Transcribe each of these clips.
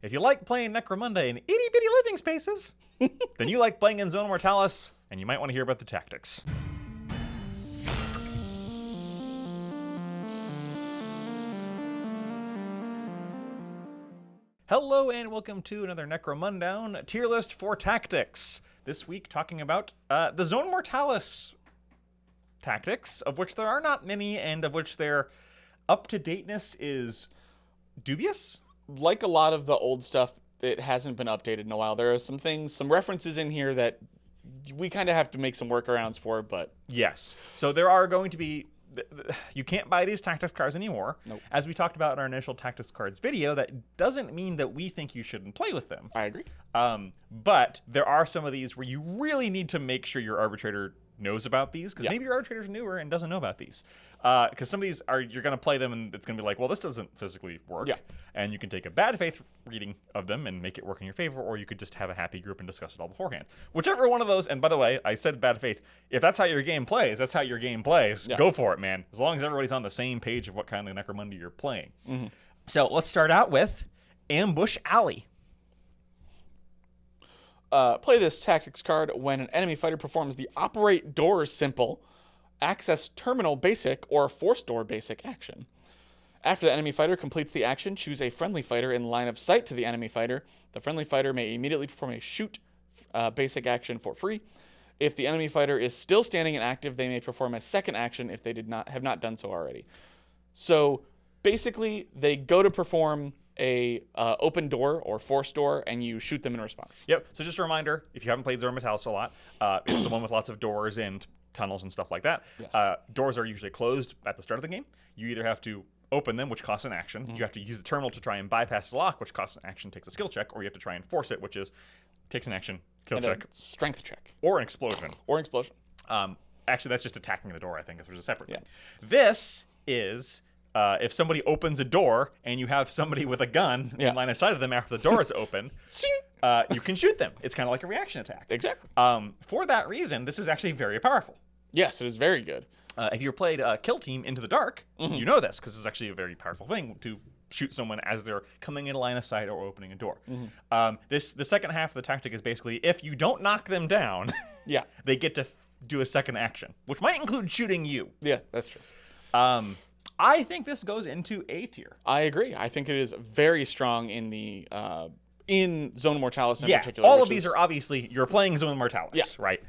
If you like playing Necromunda in itty-bitty living spaces, then you like playing in Zone Mortalis, and you might want to hear about the tactics. Hello and welcome to another Necromundown tier list for tactics. This week talking about the Zone Mortalis tactics, of which there are not many and of which their up-to-dateness is dubious. Like a lot of the old stuff, it hasn't been updated in a while. There are some things, some references in here that we kind of have to make some workarounds for, but... Yes. So there are going to be... You can't buy these tactics cards anymore. Nope. As we talked about in our initial tactics cards video, that doesn't mean that we think you shouldn't play with them. I agree. But there are some of these where you really need to make sure your arbitrator knows about these, because maybe your arbitrator's newer and doesn't know about these. Because some of these are, you're going to play them and it's going to be like, well, this doesn't physically work. Yeah. And you can take a bad faith reading of them and make it work in your favor, or you could just have a happy group and discuss it all beforehand. Whichever one of those, and by the way, I said bad faith, if that's how your game plays, that's how your game plays. Yeah. Go for it, man. As long as everybody's on the same page of what kind of Necromunda you're playing. Mm-hmm. So let's start out with Ambush Alley. Play this tactics card when an enemy fighter performs the Operate Door simple, Access Terminal basic, or Force Door basic action. After the enemy fighter completes the action, choose a friendly fighter in line of sight to the enemy fighter. The friendly fighter may immediately perform a Shoot basic action for free. If the enemy fighter is still standing and active, they may perform a second action if they have not done so already. So basically, they go to perform a open door or force door, and you shoot them in response. Yep. So just a reminder, if you haven't played Zone Mortalis a lot, it's the one with lots of doors and tunnels and stuff like that. Yes. Doors are usually closed at the start of the game. You either have to open them, which costs an action. Mm-hmm. You have to use the terminal to try and bypass the lock, which costs an action, takes a skill check, or you have to try and force it, which is takes an action, kill check, strength check, or an explosion. Actually, that's just attacking the door. I think there's a separate thing. This is. If somebody opens a door and you have somebody with a gun in line of sight of them after the door is open, you can shoot them. It's kind of like a reaction attack. Exactly. For that reason, this is actually very powerful. Yes, it is very good. If you've played Kill Team Into the Dark, you know this, because it's actually a very powerful thing to shoot someone as they're coming in a line of sight or opening a door. The second half of the tactic is basically, if you don't knock them down, they get to do a second action, which might include shooting you. Yeah, that's true. I think this goes into A tier. I agree. I think it is very strong in the in Zone Mortalis in particular. All of these are obviously, you're playing Zone Mortalis, right?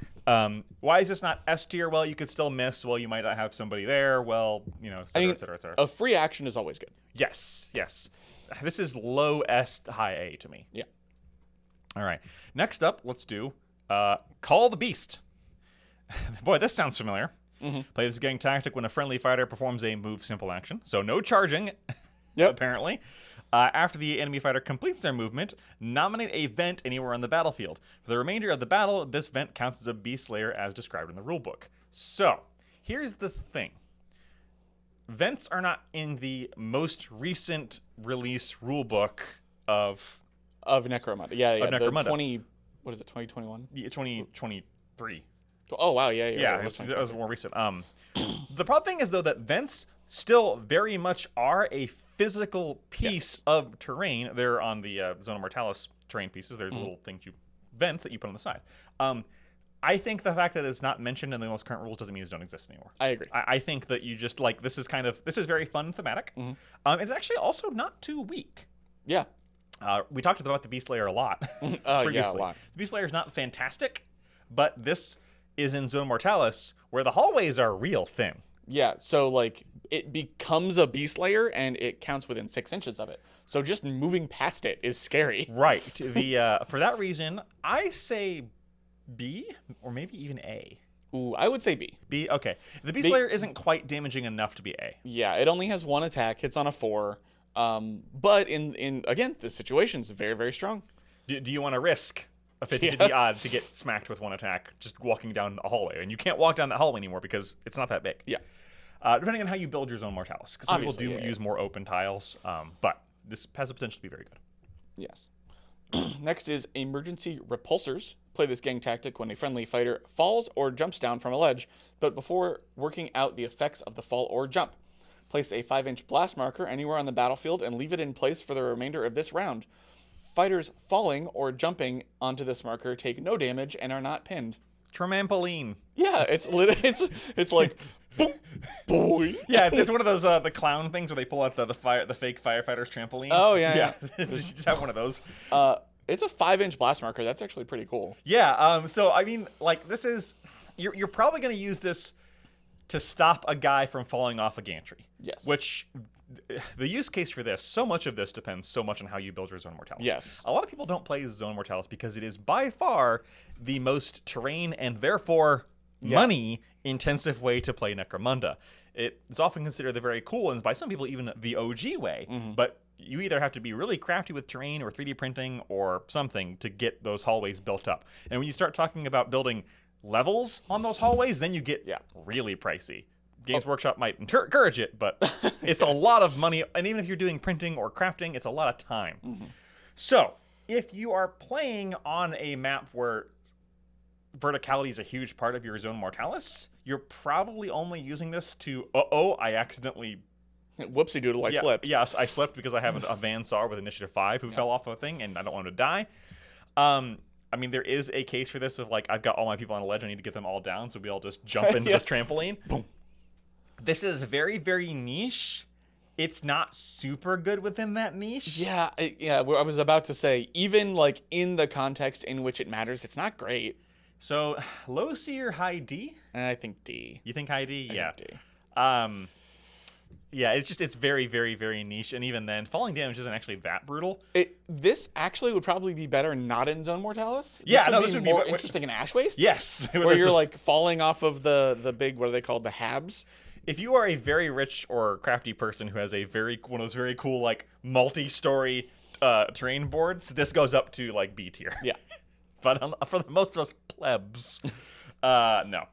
Why is this not S tier? Well, you could still miss. Well, you might not have somebody there. Well, et cetera, et cetera, et cetera. A free action is always good. Yes, yes. This is low S to high A to me. Yeah. All right. Next up, let's do Call the Beast. Boy, this sounds familiar. Play this gang tactic when a friendly fighter performs a move simple action. So no charging, apparently. After the enemy fighter completes their movement, nominate a vent anywhere on the battlefield. For the remainder of the battle, this vent counts as a Beast Slayer as described in the rulebook. So, here's the thing. Vents are not in the most recent release rulebook of Necromunda. Yeah. Of Necromunda. 2021? Yeah, 2023. Oh, wow, yeah. That was more recent. The problem thing is, though, that vents still very much are a physical piece of terrain. They're on the Zone Mortalis terrain pieces. There's little things vents that you put on the side. I think the fact that it's not mentioned in the most current rules doesn't mean it don't exist anymore. I agree. I think that you just, this is very fun and thematic. It's actually also not too weak. Yeah. We talked about the Beast Slayer a lot previously. Yeah, a lot. The Beast Slayer is not fantastic, but this is in Zone Mortalis, where the hallways are real thin. Yeah, so it becomes a Beast Layer and it counts within 6 inches of it. So just moving past it is scary. Right. For that reason, I say B or maybe even A. Ooh, I would say B. B, okay. The Beast Layer isn't quite damaging enough to be A. Yeah, it only has 1 attack, hits on a 4. But in again, the situation's very, very strong. Do you want to risk a 50-50 odd to get smacked with 1 attack just walking down a hallway? And you can't walk down that hallway anymore because it's not that big. Yeah. Depending on how you build your Zone Mortalis. Because some people do use more open tiles. But this has the potential to be very good. Yes. Next is Emergency Repulsors. Play this gang tactic when a friendly fighter falls or jumps down from a ledge, but before working out the effects of the fall or jump. Place a 5-inch blast marker anywhere on the battlefield and leave it in place for the remainder of this round. Fighters falling or jumping onto this marker take no damage and are not pinned. Trampoline. Yeah, it's like boom, boy. Yeah, it's one of those the clown things where they pull out the fake firefighter's trampoline. Oh yeah. You just have one of those. It's a 5-inch blast marker. That's actually pretty cool. Yeah. So I mean, like, this is you're probably going to use this to stop a guy from falling off a gantry. Yes. Which the use case for this, so much of this depends so much on how you build your Zone Mortalis. Yes. A lot of people don't play Zone Mortalis because it is by far the most terrain and therefore money intensive way to play Necromunda. It's often considered the very cool and by some people even the OG way, but you either have to be really crafty with terrain or 3D printing or something to get those hallways built up. And when you start talking about building levels on those hallways, then you get really pricey. Games Workshop might encourage it, but it's a lot of money. And even if you're doing printing or crafting, it's a lot of time. So if you are playing on a map where verticality is a huge part of your Zone Mortalis, you're probably only using this to, I accidentally... Whoopsie doodle, I slipped. Yes, I slipped because I have a Van Sar with Initiative 5 who fell off a thing, and I don't want him to die. I mean, there is a case for this of, like, I've got all my people on a ledge, I need to get them all down, so we all just jump into this trampoline. Boom. This is very, very niche. It's not super good within that niche. Yeah, I was about to say, even, like, in the context in which it matters, it's not great. So, low C or high D? I think D. You think high D? I think D. Yeah, it's very, very, very niche, and even then, falling damage isn't actually that brutal. This actually would probably be better not in Zone Mortalis. This would be more interesting in Ash Waste. Yes, where you're like falling off of the big, what are they called, the habs. If you are a very rich or crafty person who has one of those very cool like multi-story terrain boards, this goes up to like B tier. Yeah, but for the most of us plebs, no.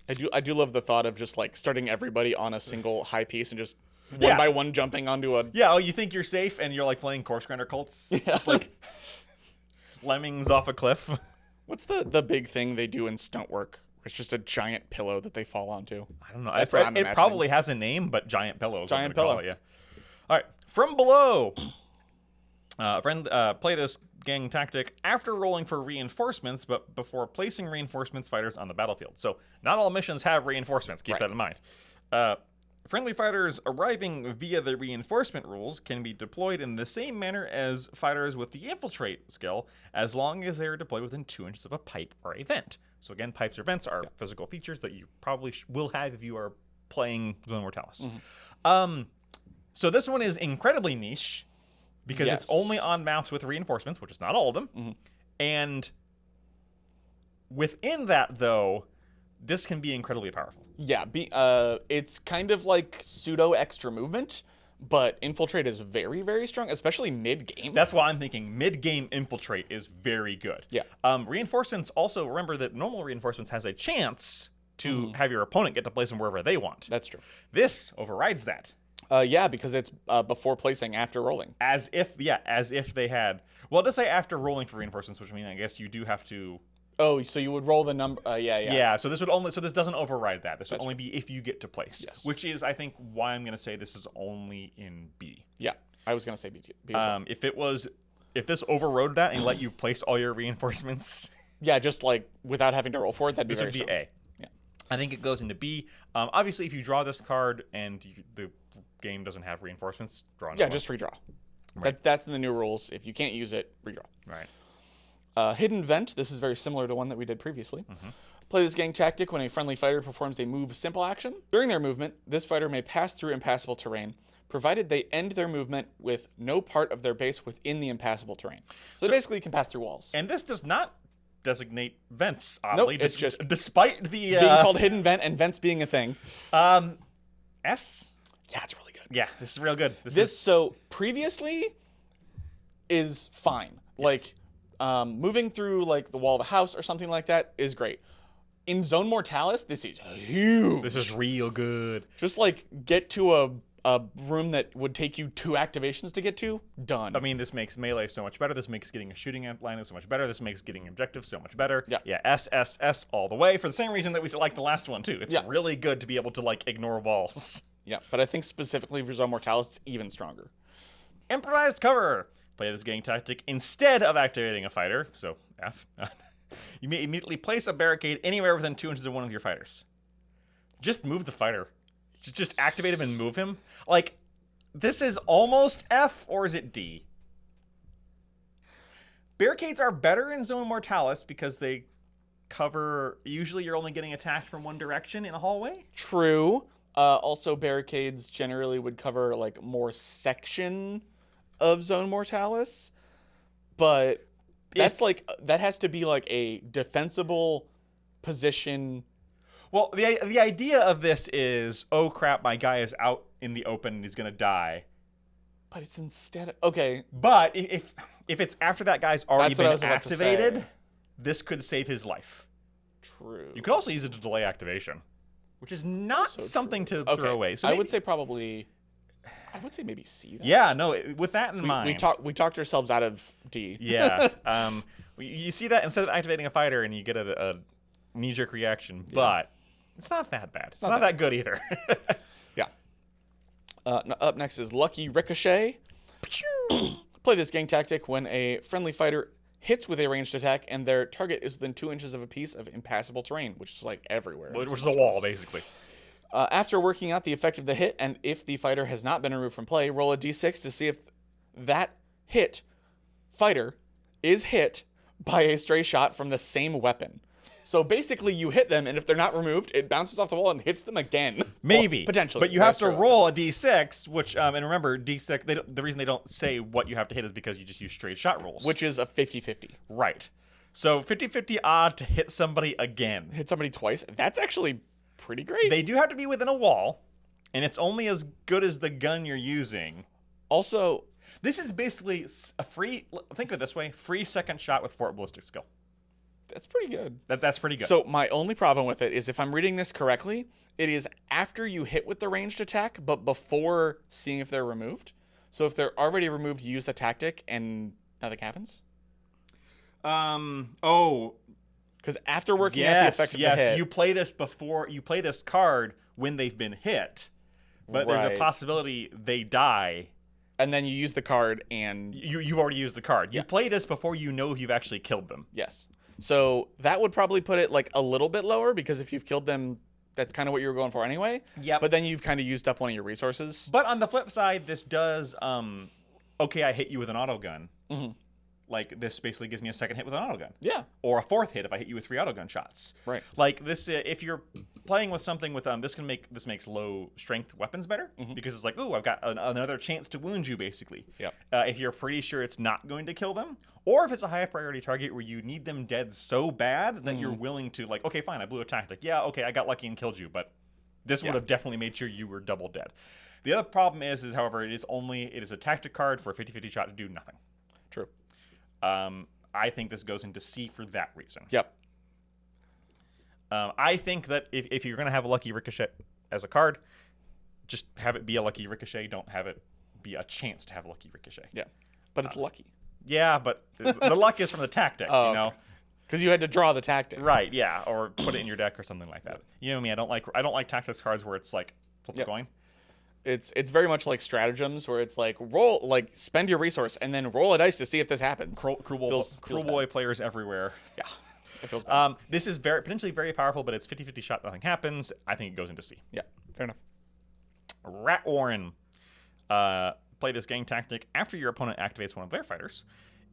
I do love the thought of just like starting everybody on a single high piece and just one by one jumping onto a... Yeah, you think you're safe and you're like playing Corpse Grinder cults. Yeah. Just like lemmings off a cliff. What's the big thing they do in stunt work? It's just a giant pillow that they fall onto. I don't know. That's what I'm it imagining. probably has a name, but giant pillows. Giant pillow. Yeah. All right. From below. Play this gang tactic after rolling for reinforcements, but before placing reinforcements fighters on the battlefield. So not all missions have reinforcements. Keep that in mind. Friendly fighters arriving via the reinforcement rules can be deployed in the same manner as fighters with the infiltrate skill, as long as they are deployed within 2 inches of a pipe or a vent. So again, pipes or vents are physical features that you probably will have if you are playing Zone Mortalis. So this one is incredibly niche because it's only on maps with reinforcements, which is not all of them. And within that, though, this can be incredibly powerful. Yeah, it's kind of like pseudo extra movement, but infiltrate is very, very strong, especially mid-game. That's why I'm thinking mid-game infiltrate is very good. Yeah. Reinforcements also, remember that normal reinforcements has a chance to have your opponent get to place them wherever they want. That's true. This overrides that. Yeah, because it's before placing, after rolling. As if they had... Well, it does say after rolling for reinforcements, which means I guess you do have to... Oh, so you would roll the number. Yeah. So this doesn't override that. This would only be if you get to place. Yes. Which is, I think, why I'm going to say this is only in B. Yeah, I was going to say B too. B as well. If this overrode that and let you place all your reinforcements, yeah, just like without having to roll for it, that'd be this would be A. Yeah. I think it goes into B. Obviously, if you draw this card and the game doesn't have reinforcements, draw another one. Just redraw. Right. That's in the new rules. If you can't use it, redraw. Right. Hidden Vent. This is very similar to one that we did previously. Play this gang tactic when a friendly fighter performs a move simple action. During their movement, this fighter may pass through impassable terrain, provided they end their movement with no part of their base within the impassable terrain. So they basically can pass through walls. And this does not designate vents, oddly. Nope, it's just despite the... being called Hidden Vent and vents being a thing. S? Yeah, it's really good. Yeah, this is real good. So previously is fine. Yes. Like... moving through like the wall of a house or something like that is great. In Zone Mortalis, this is huge. This is real good. Just like get to a room that would take you 2 activations to get to, done. I mean, this makes melee so much better. This makes getting a shooting line so much better. This makes getting objectives so much better. Yeah, S all the way for the same reason that we like the last one too. It's really good to be able to like ignore walls. Yeah, but I think specifically for Zone Mortalis, it's even stronger. Improvised cover. Play this gang tactic instead of activating a fighter. So F. You may immediately place a barricade anywhere within 2 inches of one of your fighters. Just move the fighter. Just activate him and move him. Like, this is almost F, or is it D? Barricades are better in Zone Mortalis because they cover... Usually you're only getting attacked from one direction in a hallway. True. Also, barricades generally would cover, like, more section of Zone Mortalis. But that's, that has to be, like, a defensible position. Well, the idea of this is, oh, crap, my guy is out in the open and he's going to die. But it's instead of... Okay. But if it's after that guy's already been activated, say. this could save his life. True. You could also use it to delay activation, which is not something to throw away. So I would say probably... I would say maybe C. Then. Yeah, no, with that in mind... We talked ourselves out of D. Yeah. You see that instead of activating a fighter and you get a knee-jerk reaction, but it's not that bad. It's not that good either. Yeah. Up next is Lucky Ricochet. Play this gang tactic when a friendly fighter hits with a ranged attack and their target is within 2 inches of a piece of impassable terrain, which is like everywhere. Which is a wall, basically. After working out the effect of the hit, and if the fighter has not been removed from play, roll a d6 to see if that hit fighter is hit by a stray shot from the same weapon. So basically, you hit them, and if they're not removed, it bounces off the wall and hits them again. Maybe. Well, potentially. But you have to roll a d6, which, and remember, d6, the reason they don't say what you have to hit is because you just use straight shot rolls. Which is a 50-50. Right. So 50-50 odd to hit somebody again. Hit somebody twice? That's actually pretty great. They do have to be within a wall, and it's only as good as the gun you're using. Also, this is basically a free, think of it this way, free second shot with Fort Ballistic skill. That's pretty good. That's pretty good. So my only problem with it is if I'm reading this correctly, it is after you hit with the ranged attack, but before seeing if they're removed. So if they're already removed, you use the tactic and nothing happens? Because after working out the effect of the hit... you play this card when they've been hit, but there's a possibility they die. And then you use the card and... You've already used the card. Yeah. You play this before you know if you've actually killed them. Yes. So that would probably put it like a little bit lower because if you've killed them, that's kind of what you were going for anyway. Yep. But then you've kind of used up one of your resources. But on the flip side, this does, okay, I hit you with an autogun. Mm-hmm. Like, this basically gives me a second hit with an autogun. Yeah. Or a fourth hit if I hit you with 3 autogun shots. Right. Like, this, if you're playing with something with, this makes low strength weapons better. Mm-hmm. Because it's like, ooh, I've got another chance to wound you, basically. Yeah. If you're pretty sure it's not going to kill them. Or if it's a high priority target where you need them dead so bad that you're willing to, like, okay, fine, I blew a tactic. Yeah, okay, I got lucky and killed you, but this would have definitely made sure you were double dead. The other problem is however, it is a tactic card for a 50-50 shot to do nothing. True. I think this goes into C for that reason. Yep. I think that if you're going to have a Lucky Ricochet as a card, just have it be a Lucky Ricochet. Don't have it be a chance to have a Lucky Ricochet. Yeah. But it's lucky. Yeah, but the luck is from the tactic, you know? Because you had to draw the tactic. Right, yeah, or put it in your deck or something like that. You know me, I don't like tactics cards where it's like flip the coin. It's very much like stratagems where it's like spend your resource and then roll a dice to see if this happens. Cruel boy players everywhere. Yeah, it feels bad. This is potentially very powerful, but it's 50-50 shot, nothing happens. I think it goes into C. Yeah, fair enough. Rat Warren. Play this gang tactic after your opponent activates one of their fighters.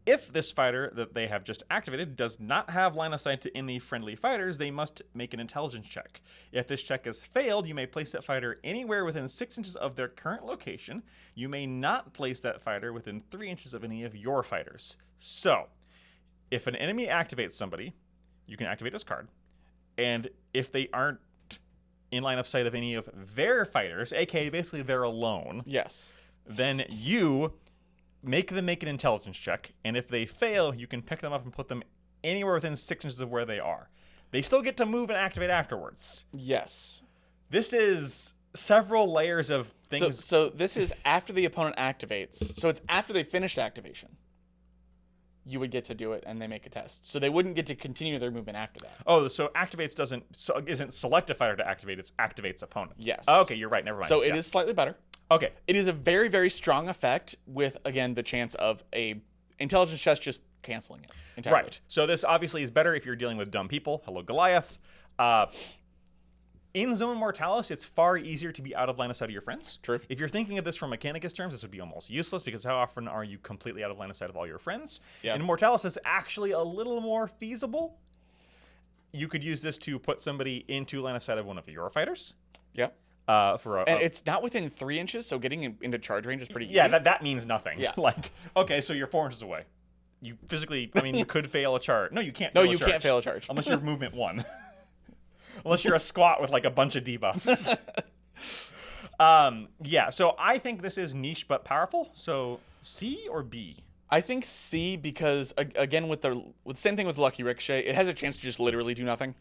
If this fighter that they have just activated does not have line of sight to any friendly fighters, they must make an intelligence check. If this check has failed, you may place that fighter anywhere within 6 inches of their current location. You may not place that fighter within 3 inches of any of your fighters. So, if an enemy activates somebody, you can activate this card. And if they aren't in line of sight of any of their fighters, aka basically they're alone, yes, then you make them make an intelligence check, and if they fail, you can pick them up and put them anywhere within 6 inches of where they are. They still get to move and activate afterwards. Yes. This is several layers of things. So this is after the opponent activates. So it's after they finished activation. You would get to do it, and they make a test. So they wouldn't get to continue their movement after that. Oh, so activates isn't select a fighter to activate, it's activates opponent. Yes. Oh, okay, you're right, never mind. So it is slightly better. Okay. It is a very, very strong effect with, again, the chance of a intelligence test just canceling it entirely. Right. So this obviously is better if you're dealing with dumb people. Hello, Goliath. In Zone Mortalis, it's far easier to be out of line of sight of your friends. True. If you're thinking of this from Mechanicus terms, this would be almost useless because how often are you completely out of line of sight of all your friends? Yeah. In Mortalis, it's actually a little more feasible. You could use this to put somebody into line of sight of one of your fighters. Yeah. And it's not within 3 inches, so getting into charge range is pretty easy. Yeah, that means nothing. Yeah. Like, okay, so you're 4 inches away. You physically, you could fail a charge. No, you can't No, fail a you charge. can't fail a charge. Unless you're movement 1. Unless you're a squat with like a bunch of debuffs. Yeah, so I think this is niche but powerful. So C or B? I think C because, again, with the same thing with Lucky Ricochet, it has a chance to just literally do nothing.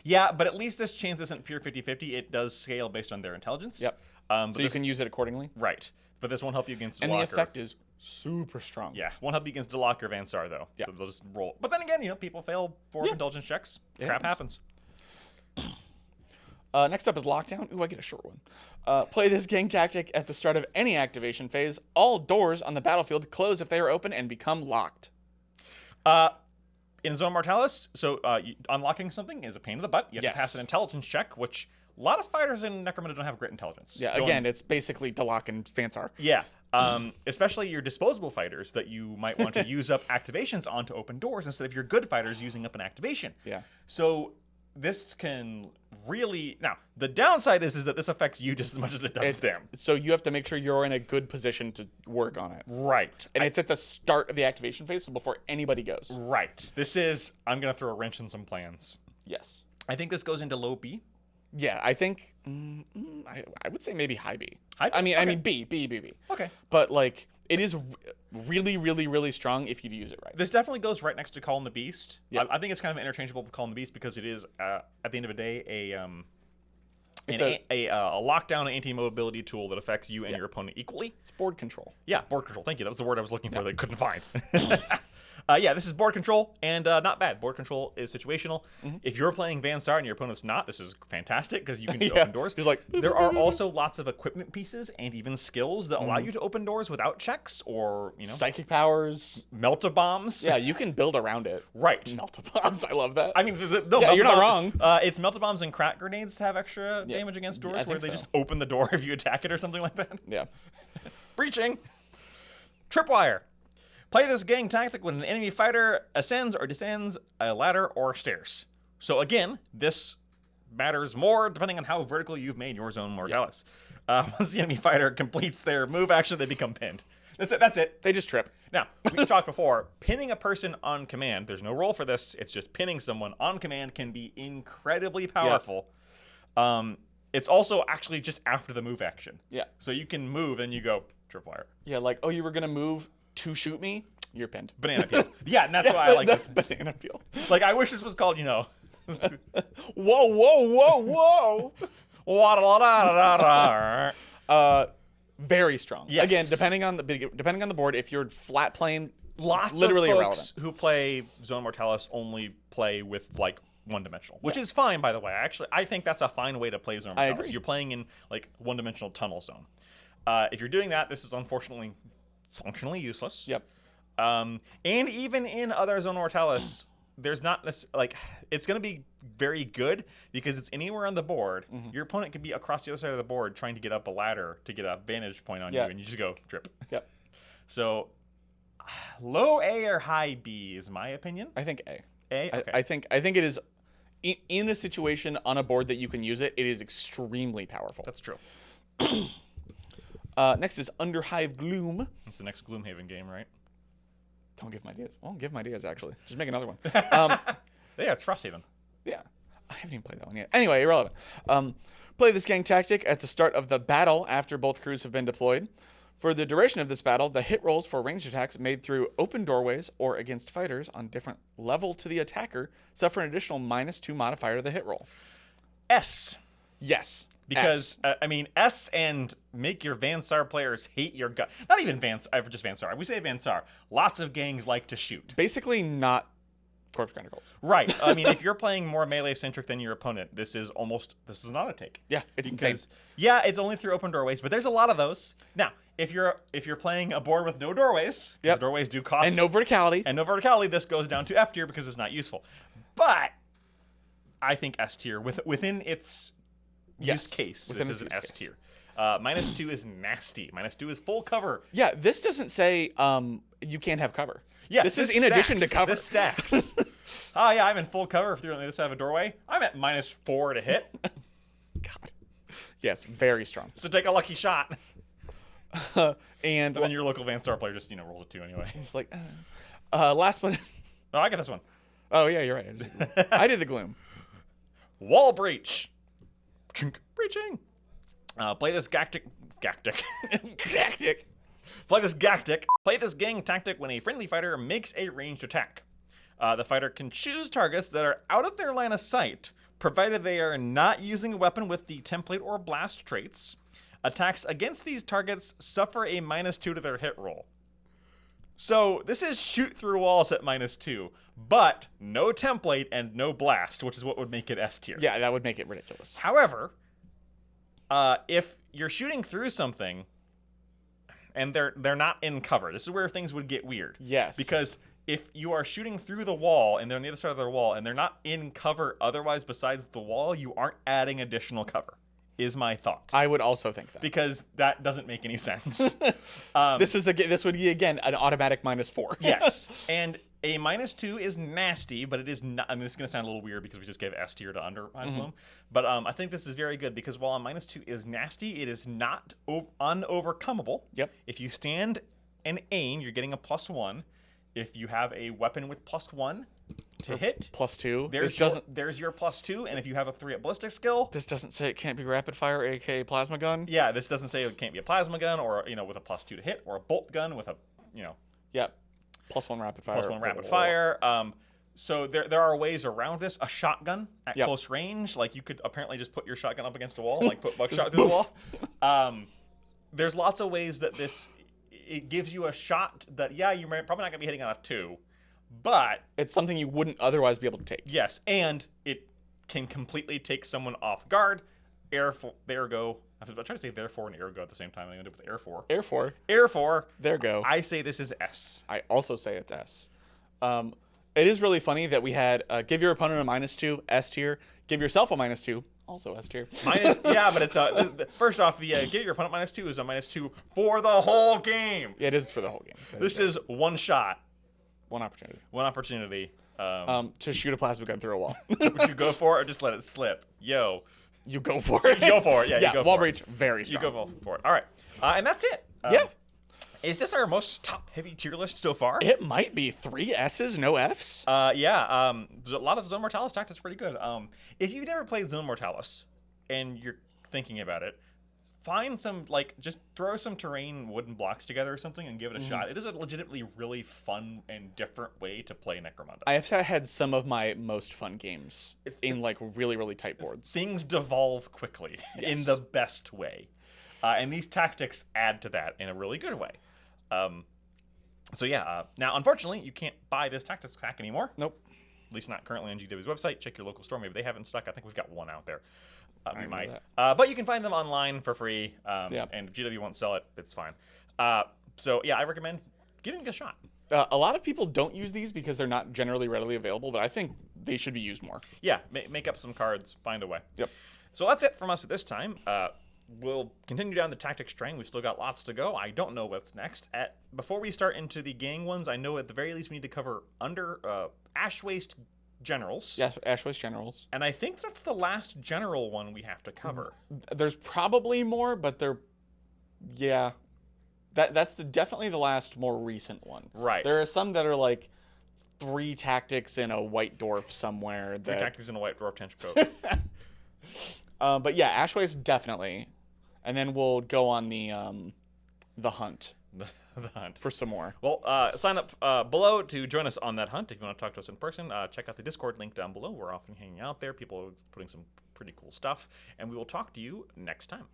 Yeah, but at least this chance isn't pure 50-50. It does scale based on their intelligence. Yep. So you can use it accordingly. Right. But this won't help you against And Delok the effect is super strong. Yeah, won't help you against Delok or Vansar, though. Yeah. So they'll just roll. But then again, people fail 4 intelligence checks. Crap happens. Next up is Lockdown. Ooh, I get a short one. Play this gang tactic at the start of any activation phase. All doors on the battlefield close if they are open and become locked. In Zone Mortalis, so unlocking something is a pain in the butt. You have to pass an intelligence check, which a lot of fighters in Necromundown don't have great intelligence. Yeah, again, it's basically Delok and Vansar. Yeah, especially your disposable fighters that you might want to use up activations on to open doors instead of your good fighters using up an activation. Yeah. So this can really... Now, the downside is that this affects you just as much as it does them. So you have to make sure you're in a good position to work on it. Right. And it's at the start of the activation phase, so before anybody goes. Right. This is... I'm going to throw a wrench in some plans. Yes. I think this goes into low B. Yeah, I think... I would say maybe high B. High B? I mean B. Okay. But, like, it is really, really, really strong if you use it right. This definitely goes right next to Call in the Beast. Yeah. I think it's kind of interchangeable with Call in the Beast because it is, at the end of the day, a lockdown anti-mobility tool that affects you and your opponent equally. It's board control. Yeah, board control. Thank you. That was the word I was looking for that I couldn't find. Yeah, this is board control, and not bad. Board control is situational. If you're playing Vansar and your opponent's not, this is fantastic because you can open doors. Just like there are also lots of equipment pieces and even skills that allow you to open doors without checks or psychic powers, melt-a-bombs. Yeah, you can build around it. Right. Melt-a-bombs. I love that. I mean, yeah, you're not wrong. It's melt-a-bombs and crack grenades have extra damage against doors where they just open the door if you attack it or something like that. Yeah. Breaching. Tripwire. Play this gang tactic when an enemy fighter ascends or descends a ladder or stairs. So again, this matters more depending on how vertical you've made your Zone Mortalis. Once the enemy fighter completes their move action, they become pinned. That's it. They just trip. Now, we've talked before, pinning a person on command, there's no roll for this, it's just pinning someone on command can be incredibly powerful. Yeah. It's also actually just after the move action. Yeah. So you can move and you go, tripwire. Yeah, like, oh, you were going to move to shoot me? You're pinned. Banana peel. Yeah, and that's why I like this. Banana peel. Like, I wish this was called, Whoa. Very strong. Yes. Again, depending on the board, if you're flat playing, lots literally of irrelevant. folks who play Zone Mortalis only play with like one-dimensional, which is fine, by the way. I think that's a fine way to play Zone Mortalis. I agree. You're playing in like one-dimensional tunnel zone. If you're doing that, this is unfortunately functionally useless. Yep. And even in other Zone Mortalis, there's not like it's going to be very good because it's anywhere on the board. Your opponent could be across the other side of the board trying to get up a ladder to get a vantage point on you, and you just go trip. Yep. So low A or high B is my opinion. I think A. A. Okay. I think it is in a situation on a board that you can use it. It is extremely powerful. That's true. Next is Underhive Gloom. It's the next Gloomhaven game, right? Don't give them ideas. Well, give them ideas, actually. Just make another one. Yeah, it's Frosthaven. Yeah. I haven't even played that one yet. Anyway, irrelevant. Play this gang tactic at the start of the battle after both crews have been deployed. For the duration of this battle, the hit rolls for ranged attacks made through open doorways or against fighters on different level to the attacker suffer an additional -2 modifier to the hit roll. S. Yes. Because, S and make your Vansar players hate your gut. Not even Vansar, just Vansar. We say Vansar. Lots of gangs like to shoot. Basically not Corpse Grinder Cults. Right. I mean, if you're playing more melee-centric than your opponent, this is not a take. Yeah, it's insane. Yeah, it's only through open doorways, but there's a lot of those. Now, if you're playing a board with no doorways, because doorways do cost... And no verticality. This goes down to F tier because it's not useful. But I think S tier, within its use case, this is an S tier. -2 is nasty. -2 is full cover. Yeah, this doesn't say you can't have cover. Yeah, this is in addition to cover. This stacks. Oh yeah, I'm in full cover if they're on the other side of a doorway. I'm at -4 to hit. God. Yes, very strong. So take a lucky shot. And then your local Van Star player just rolls a 2 anyway. It's like, last one. Oh, I got this one. Oh yeah, you're right. I did the gloom. Wall breach. Breaching. Play this Gactic. Play this Gactic. Play this gang tactic when a friendly fighter makes a ranged attack. The fighter can choose targets that are out of their line of sight, provided they are not using a weapon with the template or blast traits. Attacks against these targets suffer a -2 to their hit roll. So this is shoot through walls at -2, but no template and no blast, which is what would make it S tier. Yeah, that would make it ridiculous. However, if you're shooting through something and they're not in cover, this is where things would get weird. Yes. Because if you are shooting through the wall and they're on the other side of the wall and they're not in cover otherwise besides the wall, you aren't adding additional cover, is my thought. I would also think that. Because that doesn't make any sense. This would be, again, an automatic -4. Yes. And a -2 is nasty, but it is not. I mean, this is going to sound a little weird because we just gave S tier to under Bloom. But I think this is very good because while a -2 is nasty, it is not unovercomable. Yep. If you stand and aim, you're getting a +1. If you have a weapon with +1 to hit, +2. There's your +2, and if you have a 3 at ballistic skill, this doesn't say it can't be rapid fire, aka plasma gun. Yeah, this doesn't say it can't be a plasma gun or with a +2 to hit, or a bolt gun with a Yep. +1 rapid fire. +1 rapid fire. So there are ways around this. A shotgun at close range, like you could apparently just put your shotgun up against a wall, like put buckshot through the wall. There's lots of ways that it gives you a shot that you're probably not gonna be hitting on a 2, but it's something you wouldn't otherwise be able to take. Yes, and it can completely take someone off guard. Ergo. I was trying to say therefore and ergo at the same time. I'm gonna do it with Air4. There go. I say this is S. I also say it's S. It is really funny that we had give your opponent a -2, S tier. Give yourself a -2, also S tier. But it's first off, the give your opponent -2 is a -2 for the whole game. Yeah, it is for the whole game. This is one shot. One opportunity. To shoot a plasma gun through a wall. Would you go for it or just let it slip? Yo. You go for it. You go for it. Yeah, you go wall for breach, it. Very strong. You go for it. All right. And that's it. Yeah. Is this our most top-heavy tier list so far? It might be 3 S's, no F's. Yeah. There's a lot of Zone Mortalis tactics pretty good. If you've never played Zone Mortalis and you're thinking about it, find some, just throw some terrain wooden blocks together or something and give it a shot. It is a legitimately really fun and different way to play Necromundown. I have had some of my most fun games in, really, really tight boards. Things devolve quickly in the best way. And these tactics add to that in a really good way. Now, unfortunately, you can't buy this tactics pack anymore. Nope. At least not currently on GW's website. Check your local store. Maybe they have it in stock. I think we've got one out there. We might. But you can find them online for free. And if GW won't sell it, it's fine. I recommend giving it a shot. A lot of people don't use these because they're not generally readily available, but I think they should be used more. Yeah, make up some cards. Find a way. Yep. So that's it from us at this time. We'll continue down the tactics train. We've still got lots to go. I don't know what's next. Before we start into the gang ones, I know at the very least we need to cover Ash Waste Generals. Yes, Ash Waste Generals. And I think that's the last general one we have to cover. There's probably more, but that's definitely the last more recent one. Right. There are some that are 3 tactics in a white dwarf somewhere. 3 tactics in a white dwarf trench coat. But yeah, Ash Waste definitely. And then we'll go on the hunt. The hunt. For some more. Well, sign up below to join us on that hunt. If you want to talk to us in person, check out the Discord link down below. We're often hanging out there. People are putting some pretty cool stuff. And we will talk to you next time.